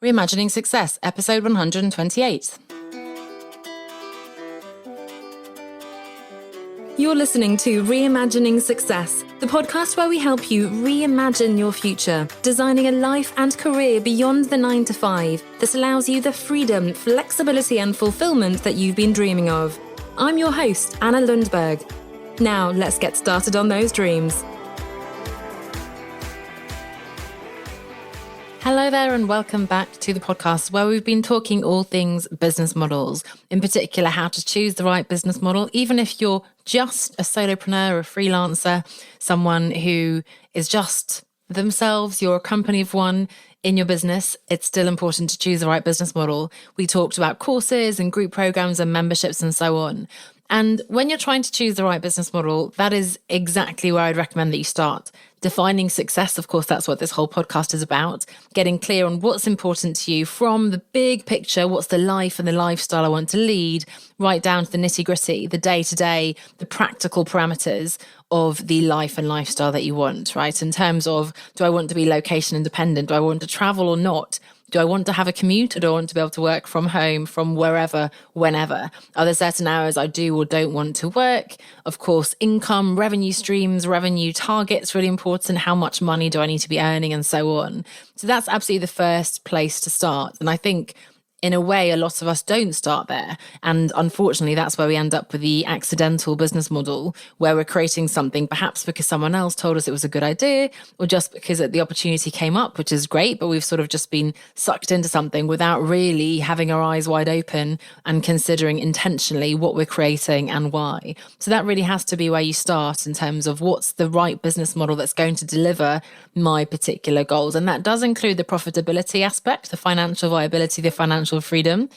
Reimagining Success, episode 128. You're listening to Reimagining Success, the podcast where we help you reimagine your future, designing a life and career beyond the 9 to 5 that allows you the freedom, flexibility, and fulfillment that you've been dreaming of. I'm your host, Anna Lundberg. Now, let's get started on those dreams. Hello there and welcome back to the podcast where we've been talking all things business models, in particular how to choose the right business model, even if you're just a solopreneur, a freelancer, someone who is just themselves, you're a company of one in your business, it's still important to choose the right business model. We talked about courses and group programs and memberships and so on. And when you're trying to choose the right business model, that is exactly where I'd recommend that you start. Defining success, of course, that's what this whole podcast is about. Getting clear on what's important to you from the big picture, what's the life and the lifestyle I want to lead, right down to the nitty-gritty, the day-to-day, the practical parameters of the life and lifestyle that you want, right? In terms of, do I want to be location independent? Do I want to travel or not? Do I want to have a commute or do I want to be able to work from home, from wherever, whenever? Are there certain hours I do or don't want to work? Of course, income, revenue streams, revenue targets, really important. How much money do I need to be earning and so on? So that's absolutely the first place to start. And I think in a way, a lot of us don't start there. And unfortunately, that's where we end up with the accidental business model, where we're creating something perhaps because someone else told us it was a good idea, or just because the opportunity came up, which is great, but we've sort of just been sucked into something without really having our eyes wide open and considering intentionally what we're creating and why. So that really has to be where you start in terms of what's the right business model that's going to deliver my particular goals. And that does include the profitability aspect, the financial viability, the financial freedom,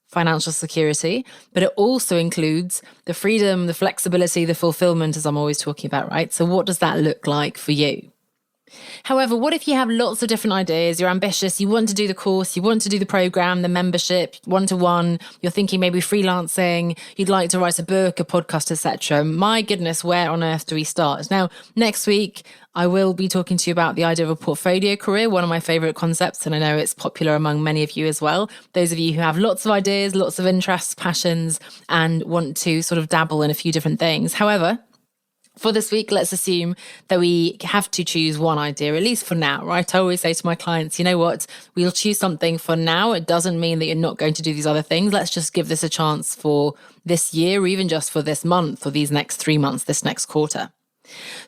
financial security, but it also includes the freedom, the flexibility, the fulfillment, as I'm always talking about, right? So what does that look like for you? However, what if you have lots of different ideas? You're ambitious, you want to do the course, you want to do the program, the membership, one-to-one, you're thinking maybe freelancing, you'd like to write a book, a podcast, etc. My goodness, where on earth do we start? Now, next week, I will be talking to you about the idea of a portfolio career, one of my favorite concepts, and I know it's popular among many of you as well. Those of you who have lots of ideas, lots of interests, passions, and want to sort of dabble in a few different things. However, for this week, let's assume that we have to choose one idea, at least for now, right? I always say to my clients, you know what, we'll choose something for now. It doesn't mean that you're not going to do these other things. Let's just give this a chance for this year, or even just for this month, or these next 3 months, this next quarter.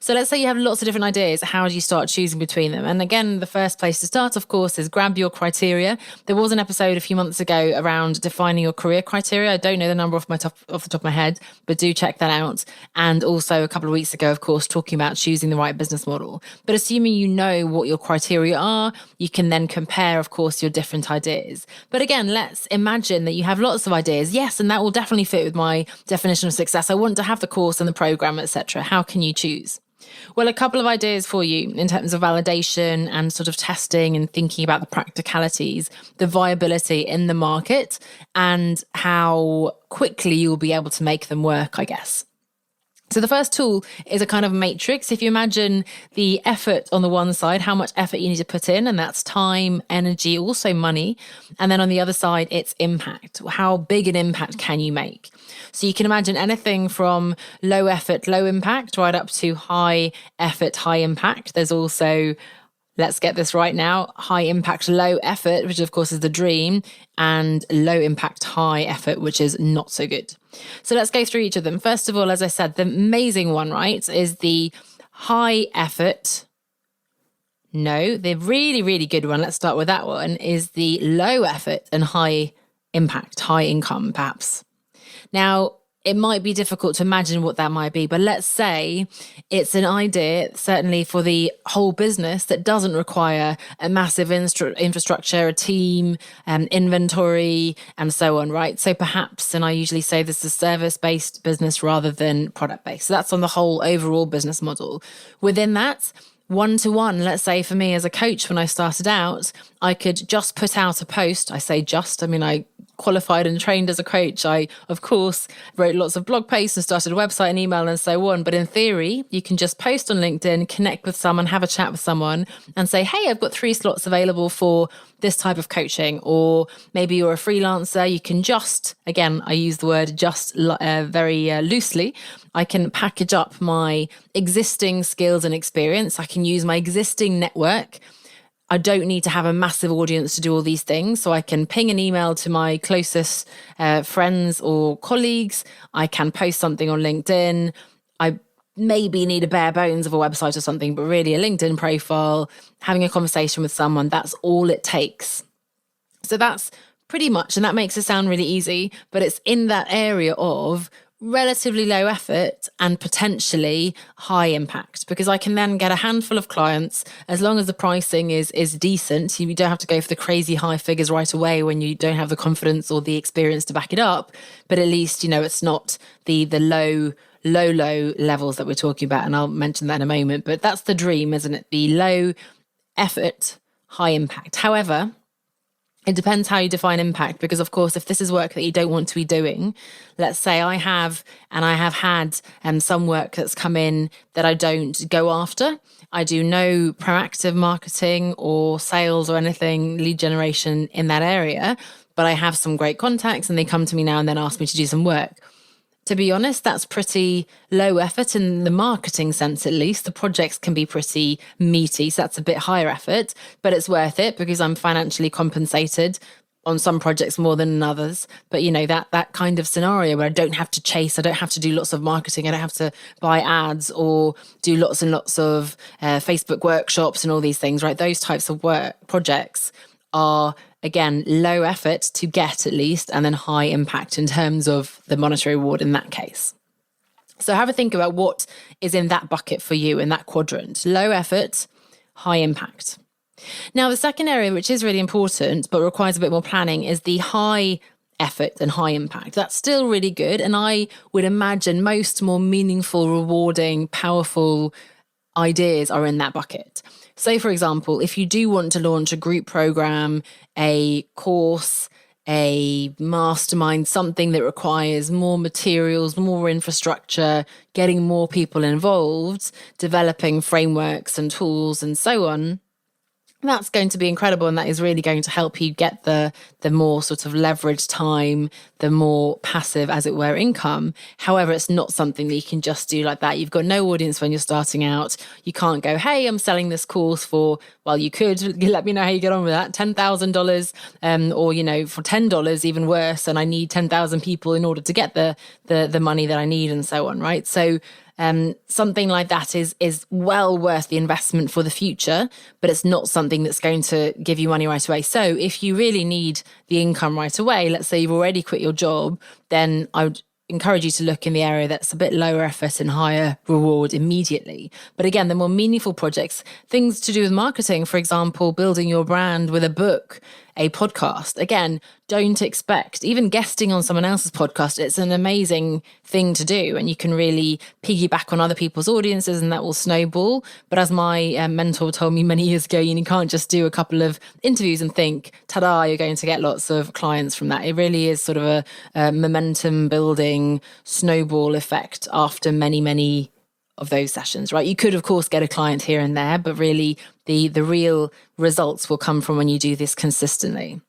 So let's say you have lots of different ideas. How do you start choosing between them? And again, the first place to start, of course, is grab your criteria. There was an episode a few months ago around defining your career criteria. I don't know the number off the top of my head, but do check that out. And also a couple of weeks ago, of course, talking about choosing the right business model. But assuming you know what your criteria are, you can then compare, of course, your different ideas. But again, let's imagine that you have lots of ideas. Yes, and that will definitely fit with my definition of success. I want to have the course and the program, etc. How can you choose? Well, a couple of ideas for you in terms of validation and sort of testing and thinking about the practicalities, the viability in the market, and how quickly you'll be able to make them work, I guess. So the first tool is a kind of matrix. If you imagine the effort on the one side, how much effort you need to put in, and that's time, energy, also money. And then on the other side, it's impact. How big an impact can you make? So you can imagine anything from low effort, low impact, right up to high effort, high impact. There's also, let's get this right now, high impact, low effort, which of course is the dream, and low impact, high effort, which is not so good. So let's go through each of them. First of all, as I said, the amazing one, right, is the high effort. No, the really, really good one, let's start with that one, is the low effort and high impact, high income, perhaps. Now, it might be difficult to imagine what that might be, but let's say it's an idea, certainly for the whole business, that doesn't require a massive infrastructure, a team, inventory, and so on, right? So perhaps, and I usually say this is a service-based business rather than product-based. So that's on the whole overall business model. Within that, one-to-one, let's say for me as a coach, when I started out, I could just put out a post. I say just, I qualified and trained as a coach. I, of course, wrote lots of blog posts and started a website and email and so on. But in theory, you can just post on LinkedIn, connect with someone, have a chat with someone and say, hey, I've got 3 slots available for this type of coaching. Or maybe you're a freelancer. You can just, again, I use the word just very loosely. I can package up my existing skills and experience. I can use my existing network. I don't need to have a massive audience to do all these things. So I can ping an email to my closest friends or colleagues. I can post something on LinkedIn. I maybe need a bare bones of a website or something, but really a LinkedIn profile, having a conversation with someone, that's all it takes. So that's pretty much, and that makes it sound really easy, but it's in that area of relatively low effort and potentially high impact, because I can then get a handful of clients as long as the pricing is decent. You don't have to go for the crazy high figures right away when you don't have the confidence or the experience to back it up. But at least, it's not the low levels that we're talking about. And I'll mention that in a moment. But that's the dream, isn't it? The low effort, high impact. However, it depends how you define impact, because of course, if this is work that you don't want to be doing, let's say I have had some work that's come in that I don't go after. I do no proactive marketing or sales or anything, lead generation in that area, but I have some great contacts and they come to me now and then ask me to do some work. To be honest, that's pretty low effort in the marketing sense, at least. The projects can be pretty meaty, so that's a bit higher effort, but it's worth it because I'm financially compensated on some projects more than in others. But, that kind of scenario where I don't have to chase, I don't have to do lots of marketing, I don't have to buy ads or do lots and lots of Facebook workshops and all these things, right? Those types of projects are, again, low effort to get at least, and then high impact in terms of the monetary reward in that case. So have a think about what is in that bucket for you in that quadrant. Low effort, high impact. Now, the second area, which is really important but requires a bit more planning, is the high effort and high impact. That's still really good. And I would imagine most more meaningful, rewarding, powerful ideas are in that bucket. So, for example, if you do want to launch a group program, a course, a mastermind, something that requires more materials, more infrastructure, getting more people involved, developing frameworks and tools and so on, that's going to be incredible. And that is really going to help you get the more sort of leveraged time, the more passive, as it were, income. However, it's not something that you can just do like that. You've got no audience when you're starting out. You can't go, hey, I'm selling this course for, well, you could let me know how you get on with that, $10,000, or, for $10, even worse. And I need 10,000 people in order to get the money that I need and so on, right? So something like that is well worth the investment for the future, but it's not something that's going to give you money right away. So if you really need the income right away, let's say you've already quit your job, then I would encourage you to look in the area that's a bit lower effort and higher reward immediately. But again, the more meaningful projects, things to do with marketing, for example, building your brand with a book, a podcast. Again, don't expect, even guesting on someone else's podcast, it's an amazing thing to do. And you can really piggyback on other people's audiences and that will snowball. But as my mentor told me many years ago, you can't just do a couple of interviews and think, ta-da, you're going to get lots of clients from that. It really is sort of a momentum building snowball effect after many, many of those sessions, right? You could, of course, get a client here and there, but really the real results will come from when you do this consistently.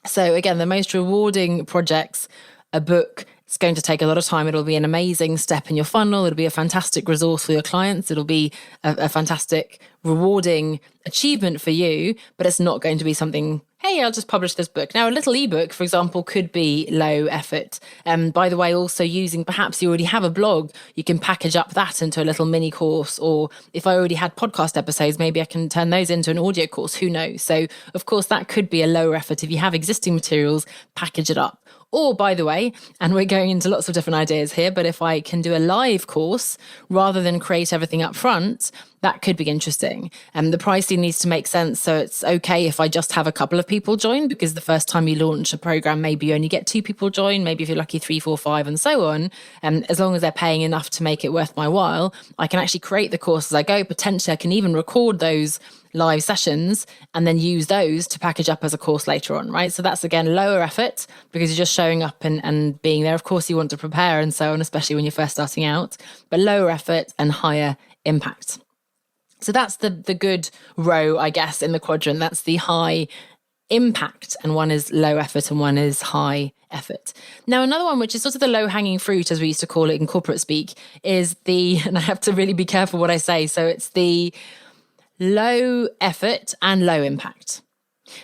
So again, the most rewarding projects, a book, it's going to take a lot of time. It'll be an amazing step in your funnel. It'll be a fantastic resource for your clients. It'll be a fantastic, rewarding achievement for you, but it's not going to be something, hey, I'll just publish this book. Now, a little ebook, for example, could be low effort. By the way, also using, perhaps you already have a blog, you can package up that into a little mini course. Or if I already had podcast episodes, maybe I can turn those into an audio course. Who knows? So, of course, that could be a lower effort. If you have existing materials, package it up. Or, by the way, and we're going into lots of different ideas here, but if I can do a live course rather than create everything up front, that could be interesting. And the pricing needs to make sense. So it's okay if I just have a couple of people join, because the first time you launch a program, maybe you only get 2 people join, maybe if you're lucky 3, 4, 5 and so on. And as long as they're paying enough to make it worth my while, I can actually create the course as I go. Potentially I can even record those live sessions and then use those to package up as a course later on, right? So that's, again, lower effort because you're just showing up and being there. Of course, you want to prepare and so on, especially when you're first starting out, but lower effort and higher impact. So that's the good row, I guess, in the quadrant. That's the high impact, and one is low effort and one is high effort. Now, another one, which is sort of the low-hanging fruit, as we used to call it in corporate speak, is and I have to really be careful what I say, so it's the low effort and low impact.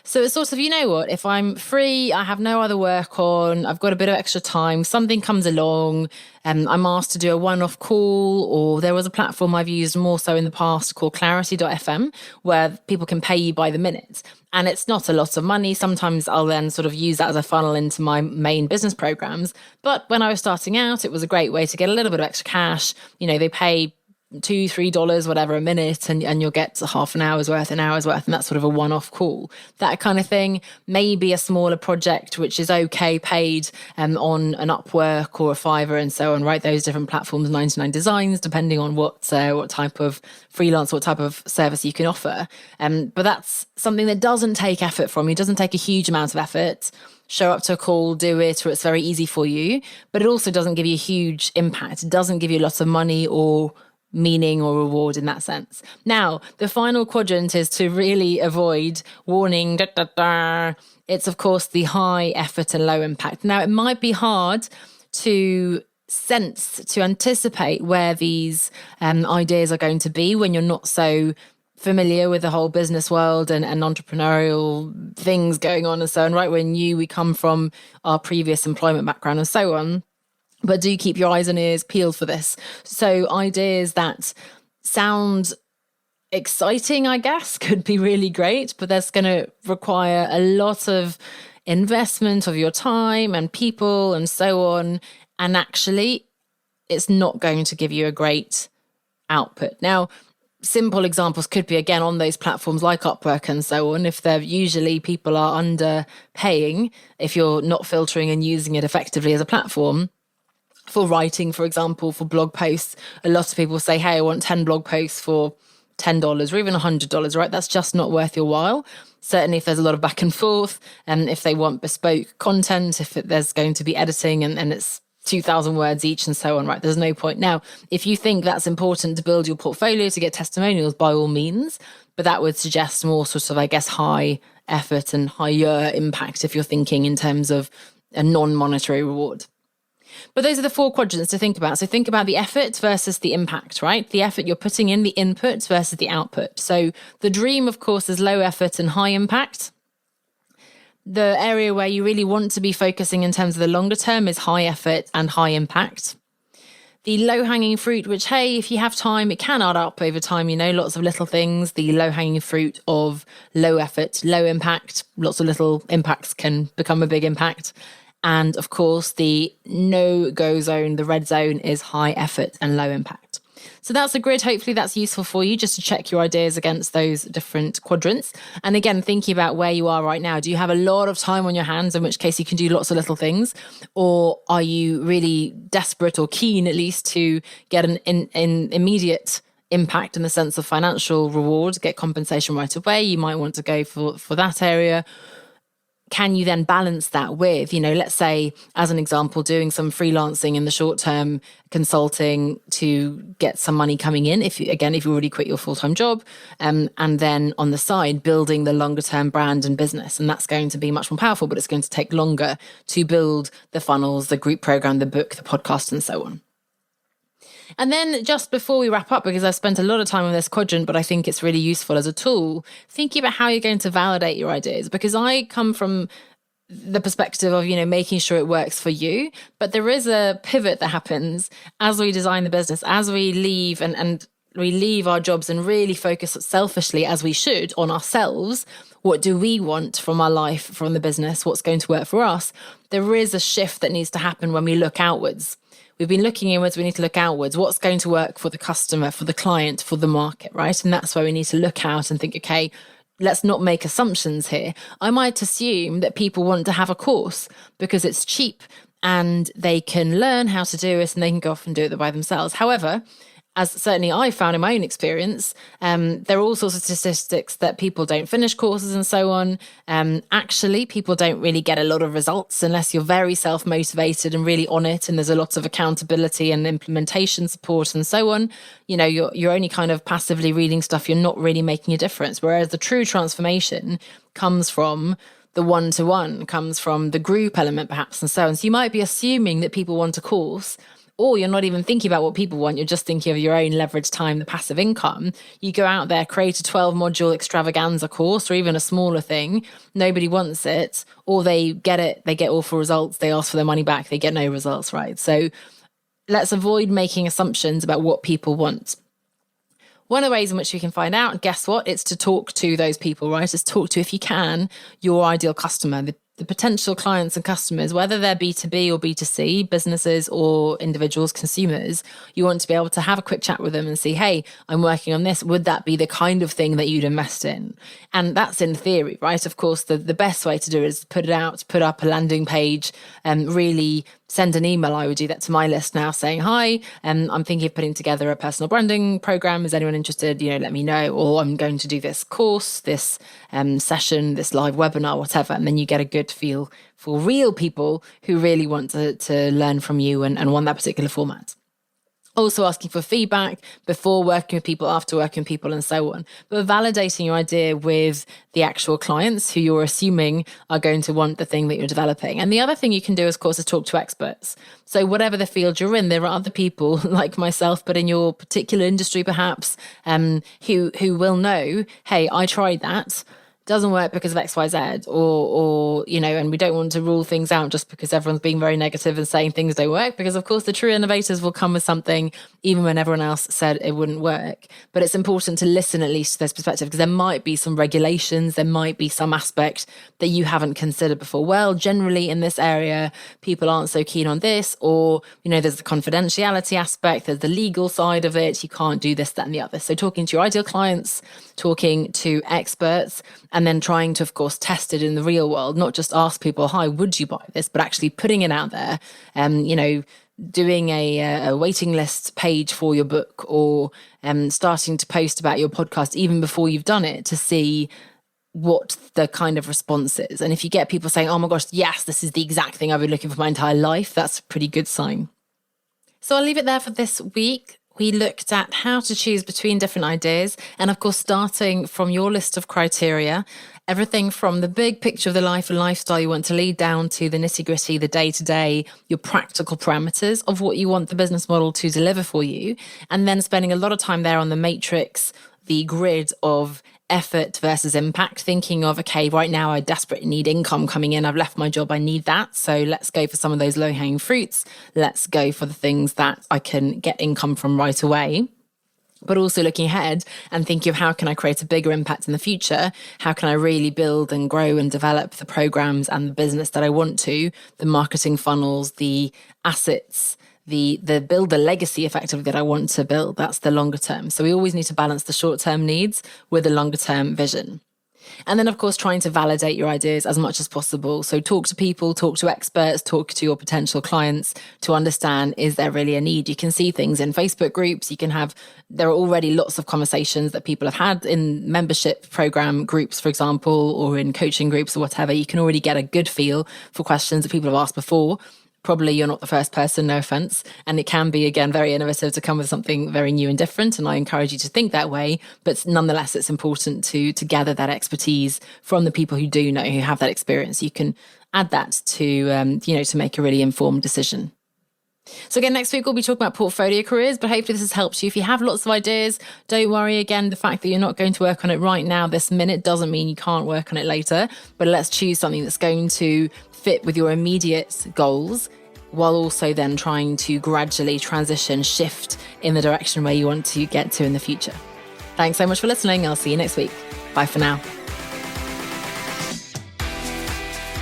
So it's sort of, you know what, if I'm free, I have no other work on, I've got a bit of extra time, something comes along, I'm asked to do a one-off call, or there was a platform I've used more so in the past called clarity.fm, where people can pay you by the minute. And it's not a lot of money. Sometimes I'll then sort of use that as a funnel into my main business programs. But when I was starting out, it was a great way to get a little bit of extra cash. They pay $2, $3, whatever, a minute, and you'll get half an hour's worth, an hour's worth, and that's sort of a one-off call. That kind of thing. Maybe a smaller project, which is okay paid on an Upwork or a Fiverr and so on, right? Those different platforms, 99 Designs, depending on what type of freelance, what type of service you can offer. But that's something that doesn't take effort from you, doesn't take a huge amount of effort. Show up to a call, do it, or it's very easy for you, but it also doesn't give you a huge impact. It doesn't give you lots of money or meaning or reward in that sense. Now, the final quadrant is to really avoid warning. It's, of course, the high effort and low impact. Now, it might be hard to anticipate where these ideas are going to be when you're not so familiar with the whole business world and entrepreneurial things going on and so on, right? We come from our previous employment background and so on. But do keep your eyes and ears peeled for this. So ideas that sound exciting, I guess, could be really great, but that's going to require a lot of investment of your time and people and so on. And actually, it's not going to give you a great output. Now, simple examples could be, again, on those platforms like Upwork and so on. If they're usually people are underpaying, if you're not filtering and using it effectively as a platform. For writing, for example, for blog posts, a lot of people say, hey, I want 10 blog posts for $10 or even $100, right? That's just not worth your while. Certainly if there's a lot of back and forth, and if they want bespoke content, if there's going to be editing and it's 2,000 words each and so on, right? There's no point. Now, if you think that's important to build your portfolio, to get testimonials, by all means, but that would suggest more sort of, I guess, high effort and higher impact if you're thinking in terms of a non-monetary reward. But those are the 4 quadrants to think about. So think about the effort versus the impact, right? The effort you're putting in, the input versus the output. So the dream, of course, is low effort and high impact. The area where you really want to be focusing in terms of the longer term is high effort and high impact. The low-hanging fruit, which, hey, if you have time, it can add up over time, lots of little things. The low-hanging fruit of low effort, low impact, lots of little impacts can become a big impact. And of course, the no-go zone, the red zone, is high effort and low impact. So that's a grid. Hopefully that's useful for you, just to check your ideas against those different quadrants. And again, thinking about where you are right now. Do you have a lot of time on your hands, in which case you can do lots of little things? Or are you really desperate, or keen at least, to get an immediate impact in the sense of financial reward, get compensation right away? You might want to go for that area. Can you then balance that with, let's say, as an example, doing some freelancing in the short term, consulting to get some money coming in, if you already quit your full-time job, and then on the side, building the longer term brand and business. And that's going to be much more powerful, but it's going to take longer to build the funnels, the group program, the book, the podcast, and so on. And then just before we wrap up, because I've spent a lot of time on this quadrant, but I think it's really useful as a tool, thinking about how you're going to validate your ideas, because I come from the perspective of, making sure it works for you. But there is a pivot that happens as we design the business, as we leave and we leave our jobs and really focus selfishly, as we should, on ourselves. What do we want from our life, from the business? What's going to work for us? There is a shift that needs to happen when we look outwards. We've been looking inwards, we need to look outwards. What's going to work for the customer, for the client, for the market, right? And that's where we need to look out and think, okay, let's not make assumptions here. I might assume that people want to have a course because it's cheap and they can learn how to do it and they can go off and do it by themselves. However, as certainly I found in my own experience, there are all sorts of statistics that people don't finish courses and so on. Actually, people don't really get a lot of results unless you're very self-motivated and really on it, and there's a lot of accountability and implementation support and so on. You're only kind of passively reading stuff. You're not really making a difference. Whereas the true transformation comes from the one-to-one, comes from the group element perhaps and so on. So you might be assuming that people want a course, or you're not even thinking about what people want. You're just thinking of your own leverage time, the passive income. You go out there, create a 12-module extravaganza course or even a smaller thing. Nobody wants it, or they get it, they get awful results. They ask for their money back. They get no results, right? So let's avoid making assumptions about what people want. One of the ways in which we can find out, guess what? It's to talk to those people, right? It's talk to, if you can, your ideal customer, the potential clients and customers, whether they're B2B or B2C, businesses or individuals, consumers. You want to be able to have a quick chat with them and see, hey, I'm working on this. Would that be the kind of thing that you'd invest in? And that's in theory, right? Of course, the best way to do it is put up a landing page and really send an email. I would do that to my list now saying, hi, I'm thinking of putting together a personal branding program. Is anyone interested? Let me know. Or I'm going to do this course, this session, this live webinar, whatever. And then you get a good feel for real people who really want to learn from you and want that particular format. Also asking for feedback before working with people, after working with people, and so on. But validating your idea with the actual clients who you're assuming are going to want the thing that you're developing. And the other thing you can do, of course, is talk to experts. So whatever the field you're in, there are other people like myself, but in your particular industry perhaps, who will know, hey, I tried that. Doesn't work because of XYZ, or and we don't want to rule things out just because everyone's being very negative and saying things don't work, because of course the true innovators will come with something even when everyone else said it wouldn't work. But it's important to listen at least to this perspective, because there might be some regulations, there might be some aspect that you haven't considered before. Well, generally in this area, people aren't so keen on this, or, there's the confidentiality aspect, there's the legal side of it, you can't do this, that, and the other. So talking to your ideal clients, talking to experts, and then trying to, of course, test it in the real world, not just ask people, hi, would you buy this, but actually putting it out there, doing a waiting list page for your book, or starting to post about your podcast even before you've done it to see what the kind of response is. And if you get people saying, oh my gosh, yes, this is the exact thing I've been looking for my entire life, that's a pretty good sign. So I'll leave it there for this week. We looked at how to choose between different ideas, and of course, starting from your list of criteria, everything from the big picture of the life and lifestyle you want to lead down to the nitty-gritty, the day-to-day, your practical parameters of what you want the business model to deliver for you, and then spending a lot of time there on the matrix, the grid of effort versus impact, thinking of, okay, right now I desperately need income coming in. I've left my job. I need that. So let's go for some of those low-hanging fruits. Let's go for the things that I can get income from right away. But also looking ahead and thinking of how can I create a bigger impact in the future? How can I really build and grow and develop the programs and the business that I want to, the marketing funnels, the assets, the build the legacy effectively that I want to build. That's the longer term. So we always need to balance the short-term needs with a longer term vision. And then, of course, trying to validate your ideas as much as possible. So talk to people, talk to experts, talk to your potential clients to understand, is there really a need? You can see things in Facebook groups. There are already lots of conversations that people have had in membership program groups, for example, or in coaching groups or whatever. You can already get a good feel for questions that people have asked before. Probably you're not the first person, no offense. And it can be, again, very innovative to come with something very new and different. And I encourage you to think that way. But nonetheless, it's important to gather that expertise from the people who do know, who have that experience. You can add that to make a really informed decision. So again, next week we'll be talking about portfolio careers, but hopefully this has helped you. If you have lots of ideas, don't worry. Again, the fact that you're not going to work on it right now, this minute, doesn't mean you can't work on it later. But let's choose something that's going to fit with your immediate goals, while also then trying to gradually transition, shift in the direction where you want to get to in the future. Thanks so much for listening. I'll see you next week. Bye for now.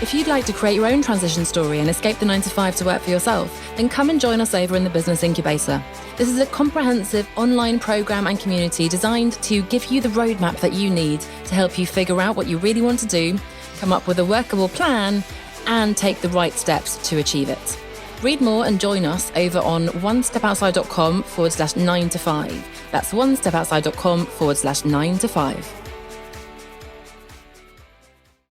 If you'd like to create your own transition story and escape the 9 to 5 to work for yourself, then come and join us over in the Business Incubator. This is a comprehensive online program and community designed to give you the roadmap that you need to help you figure out what you really want to do, come up with a workable plan, and take the right steps to achieve it. Read more and join us over on onestepoutside.com/9 to 5. That's onestepoutside.com/9 to 5.